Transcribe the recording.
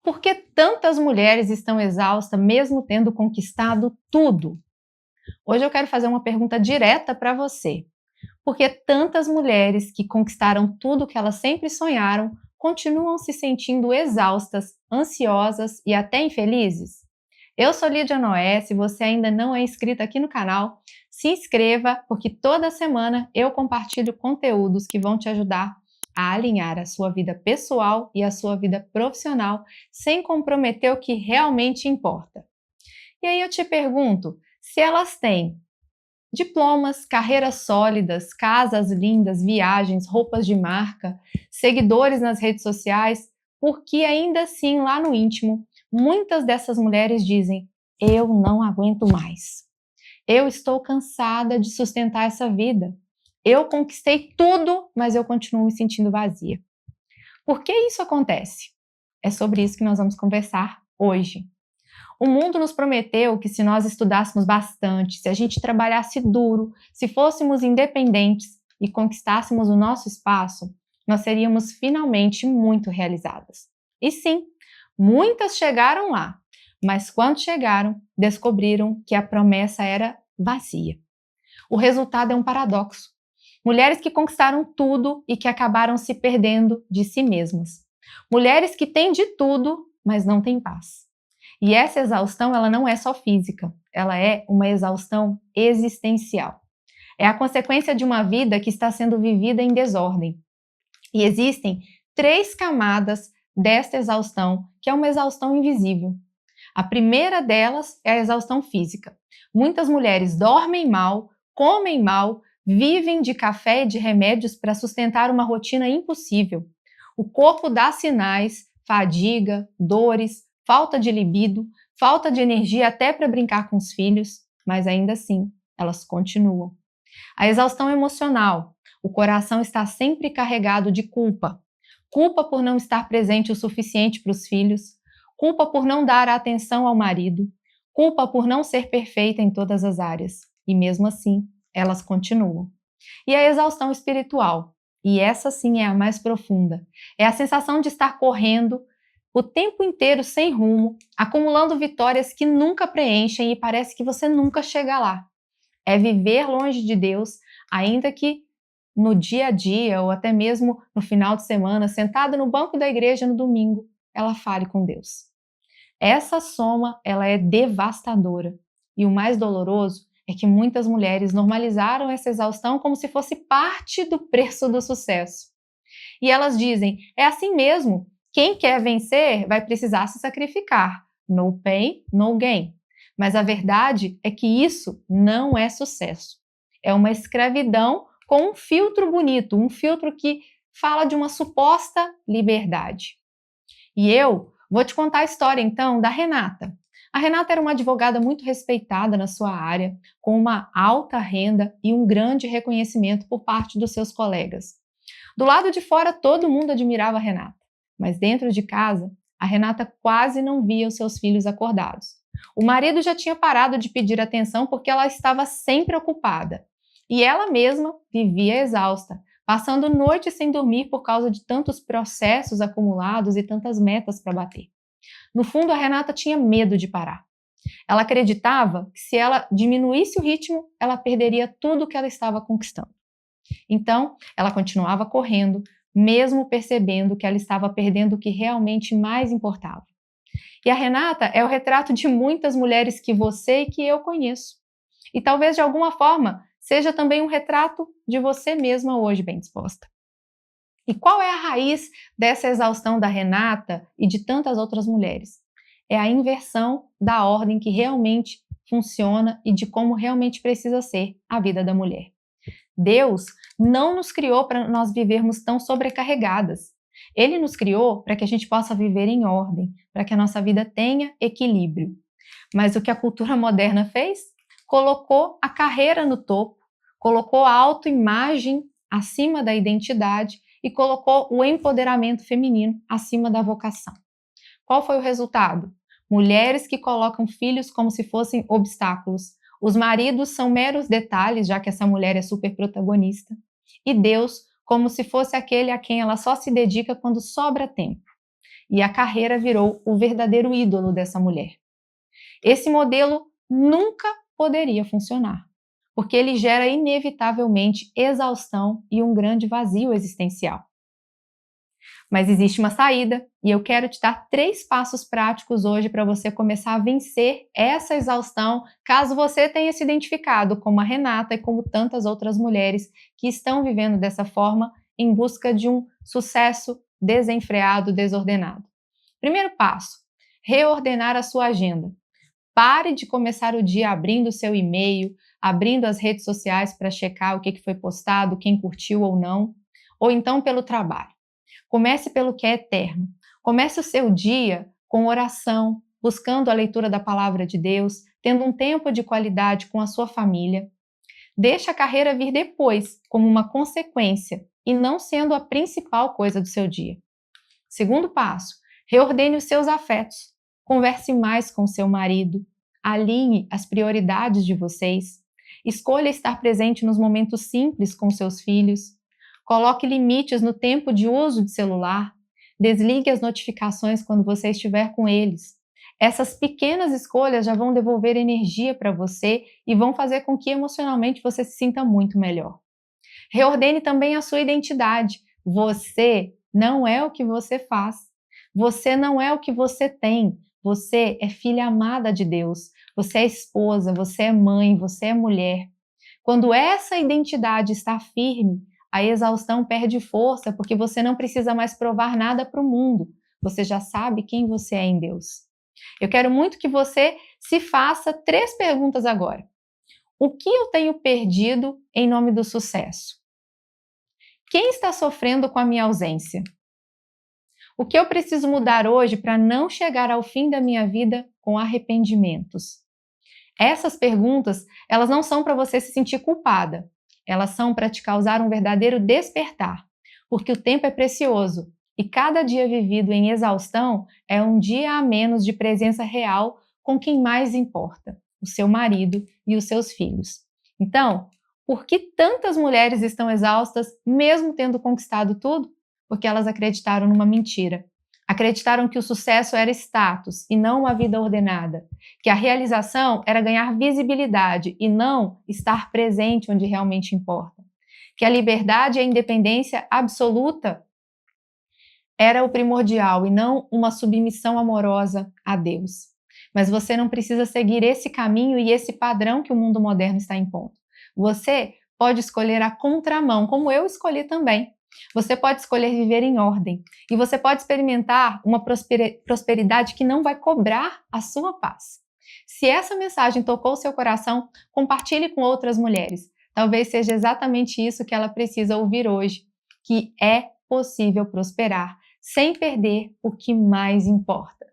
Por que tantas mulheres estão exaustas mesmo tendo conquistado tudo? Hoje eu quero fazer uma pergunta direta para você. Por que tantas mulheres que conquistaram tudo que elas sempre sonharam continuam se sentindo exaustas, ansiosas e até infelizes? Eu sou Lídia Noé, se você ainda não é inscrito aqui no canal, se inscreva, porque toda semana eu compartilho conteúdos que vão te ajudar a alinhar a sua vida pessoal e a sua vida profissional sem comprometer o que realmente importa. E aí eu te pergunto, se elas têm diplomas, carreiras sólidas, casas lindas, viagens, roupas de marca, seguidores nas redes sociais, porque ainda assim, lá no íntimo, muitas dessas mulheres dizem: eu não aguento mais. Eu estou cansada de sustentar essa vida. Eu conquistei tudo, mas eu continuo me sentindo vazia. Por que isso acontece? É sobre isso que nós vamos conversar hoje. O mundo nos prometeu que se nós estudássemos bastante, se a gente trabalhasse duro, se fôssemos independentes e conquistássemos o nosso espaço, nós seríamos finalmente muito realizadas. E sim, muitas chegaram lá, mas quando chegaram, descobriram que a promessa era vazia. O resultado é um paradoxo. Mulheres que conquistaram tudo e que acabaram se perdendo de si mesmas. Mulheres que têm de tudo, mas não têm paz. E essa exaustão, ela não é só física, ela é uma exaustão existencial. É a consequência de uma vida que está sendo vivida em desordem. E existem 3 camadas desta exaustão, que é uma exaustão invisível. A primeira delas é a exaustão física. Muitas mulheres dormem mal, comem mal, vivem de café e de remédios para sustentar uma rotina impossível. O corpo dá sinais, fadiga, dores, falta de libido, falta de energia até para brincar com os filhos, mas ainda assim, elas continuam. A exaustão emocional. O coração está sempre carregado de culpa. Culpa por não estar presente o suficiente para os filhos, culpa por não dar atenção ao marido, culpa por não ser perfeita em todas as áreas. E mesmo assim, elas continuam. E a exaustão espiritual. E essa sim é a mais profunda. É a sensação de estar correndo o tempo inteiro sem rumo, acumulando vitórias que nunca preenchem e parece que você nunca chega lá. É viver longe de Deus, ainda que no dia a dia ou até mesmo no final de semana, sentada no banco da igreja no domingo, ela fale com Deus. Essa soma, ela é devastadora. E o mais doloroso é que muitas mulheres normalizaram essa exaustão como se fosse parte do preço do sucesso. E elas dizem, é assim mesmo, quem quer vencer vai precisar se sacrificar. No pain, no gain. Mas a verdade é que isso não é sucesso. É uma escravidão com um filtro bonito, um filtro que fala de uma suposta liberdade. E eu vou te contar a história então da Renata. A Renata era uma advogada muito respeitada na sua área, com uma alta renda e um grande reconhecimento por parte dos seus colegas. Do lado de fora, todo mundo admirava a Renata. Mas dentro de casa, a Renata quase não via os seus filhos acordados. O marido já tinha parado de pedir atenção porque ela estava sempre ocupada. E ela mesma vivia exausta, passando noites sem dormir por causa de tantos processos acumulados e tantas metas para bater. No fundo, a Renata tinha medo de parar. Ela acreditava que se ela diminuísse o ritmo, ela perderia tudo que ela estava conquistando. Então, ela continuava correndo, mesmo percebendo que ela estava perdendo o que realmente mais importava. E a Renata é o retrato de muitas mulheres que você e que eu conheço. E talvez de alguma forma seja também um retrato de você mesma hoje bem disposta. E qual é a raiz dessa exaustão da Renata e de tantas outras mulheres? É a inversão da ordem que realmente funciona e de como realmente precisa ser a vida da mulher. Deus não nos criou para nós vivermos tão sobrecarregadas. Ele nos criou para que a gente possa viver em ordem, para que a nossa vida tenha equilíbrio. Mas o que a cultura moderna fez? Colocou a carreira no topo, colocou a autoimagem acima da identidade e colocou o empoderamento feminino acima da vocação. Qual foi o resultado? Mulheres que colocam filhos como se fossem obstáculos. Os maridos são meros detalhes, já que essa mulher é super protagonista. E Deus como se fosse aquele a quem ela só se dedica quando sobra tempo. e a carreira virou o verdadeiro ídolo dessa mulher. Esse modelo nunca poderia funcionar, porque ele gera inevitavelmente exaustão e um grande vazio existencial. Mas existe uma saída e eu quero te dar 3 passos práticos hoje para você começar a vencer essa exaustão, caso você tenha se identificado como a Renata e como tantas outras mulheres que estão vivendo dessa forma em busca de um sucesso desenfreado, desordenado. Primeiro passo: reordenar a sua agenda. Pare de começar o dia abrindo o seu e-mail, abrindo as redes sociais para checar o que foi postado, quem curtiu ou então pelo trabalho. Comece pelo que é eterno. Comece o seu dia com oração, buscando a leitura da palavra de Deus, tendo um tempo de qualidade com a sua família. Deixe a carreira vir depois, como uma consequência, e não sendo a principal coisa do seu dia. Segundo passo: reordene os seus afetos. Converse mais com seu marido. Alinhe as prioridades de vocês. Escolha estar presente nos momentos simples com seus filhos. Coloque limites no tempo de uso de celular. Desligue as notificações quando você estiver com eles. Essas pequenas escolhas já vão devolver energia para você e vão fazer com que emocionalmente você se sinta muito melhor. Reordene também a sua identidade. Você não é o que você faz. Você não é o que você tem. Você é filha amada de Deus. Você é esposa, você é mãe, você é mulher. Quando essa identidade está firme, a exaustão perde força porque você não precisa mais provar nada para o mundo. Você já sabe quem você é em Deus. Eu quero muito que você se faça 3 perguntas agora. O que eu tenho perdido em nome do sucesso? Quem está sofrendo com a minha ausência? O que eu preciso mudar hoje para não chegar ao fim da minha vida com arrependimentos? Essas perguntas, elas não são para você se sentir culpada. Elas são para te causar um verdadeiro despertar, porque o tempo é precioso e cada dia vivido em exaustão é um dia a menos de presença real com quem mais importa, o seu marido e os seus filhos. Então, por que tantas mulheres estão exaustas mesmo tendo conquistado tudo? Porque elas acreditaram numa mentira. Acreditaram que o sucesso era status e não uma vida ordenada, que a realização era ganhar visibilidade e não estar presente onde realmente importa, que a liberdade e a independência absoluta era o primordial e não uma submissão amorosa a Deus. Mas você não precisa seguir esse caminho e esse padrão que o mundo moderno está impondo. Você pode escolher a contramão, como eu escolhi também. Você pode escolher viver em ordem e você pode experimentar uma prosperidade que não vai cobrar a sua paz. Se essa mensagem tocou o seu coração, compartilhe com outras mulheres. Talvez seja exatamente isso que ela precisa ouvir hoje, que é possível prosperar sem perder o que mais importa.